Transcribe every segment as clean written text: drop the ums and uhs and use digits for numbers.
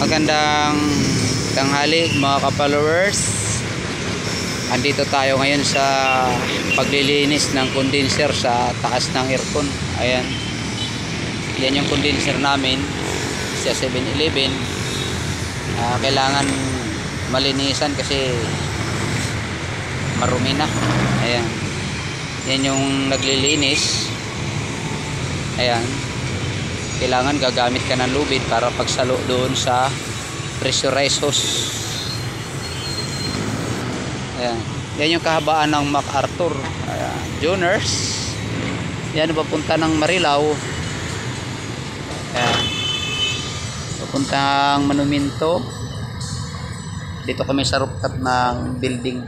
Magandang tanghali mga ka-followers. Andito tayo ngayon sa paglilinis ng condenser sa taas ng aircon. Ayan. Yan yung condenser namin sa 7-Eleven. Kailangan malinisan kasi marumi na. Ayan. Yan yung naglilinis. Ayan. Kailangan gagamit ka ng lubid para pagsalo doon sa pressurized hose. Ayan. Yan yung kahabaan ng MacArthur. Ayan. Joners. Yan papunta ng Marilao. Ayan. Papuntang Monumento. Dito kami sa rooftop ng building.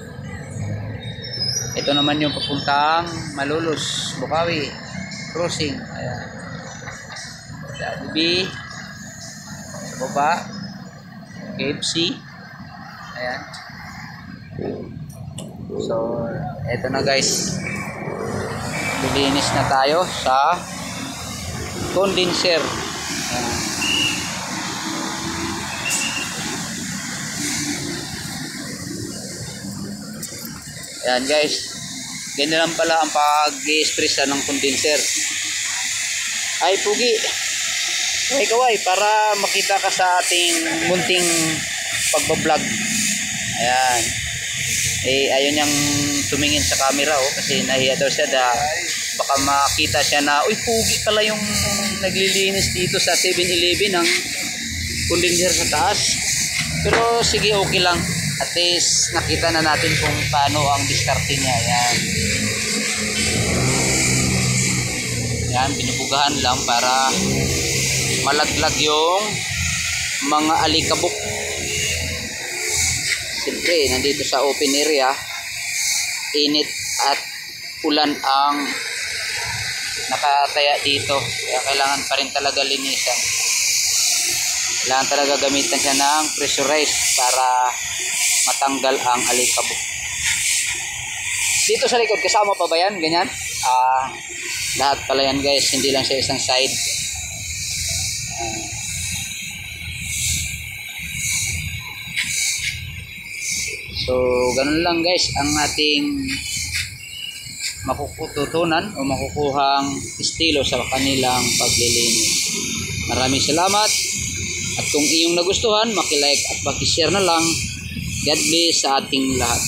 Ito naman yung papuntang Malolos, Bukawi crossing. Ayan. Jollibee sa baba, KFC. Ayan. So eto na guys, lilinis na tayo sa condenser. Ayan. Ayan guys, ganyan lang pala ang pag-i-express ng condenser. Ay pugi, kaway para makita ka sa ating munting pagbablog. Ayan. Ayun niyang tumingin sa camera kasi nahiya daw siya baka makita siya na uy pugi pala yung naglilinis dito sa 7-Eleven ng condenser sa taas. Pero sige, okay lang, at least nakita na natin kung paano ang diskarte niya. Ayan. Yan, binubugahan lang para malaglag yung mga alikabok. Siyempre, nandito sa open area, init at ulan ang nakataya dito. Kaya kailangan pa rin talaga linisan. Kailangan talaga gamitan siya ng pressurized para matanggal ang alikabok. Dito sa likod, kasama pa ba yan? Ganyan? Lahat pala yan guys, hindi lang siya isang side. So ganun lang guys ang ating makukututunan o makukuhang estilo sa kanilang paglilinis. Maraming salamat, at kung iyong nagustuhan, maki-like at paki-share na lang. God bless sa ating lahat.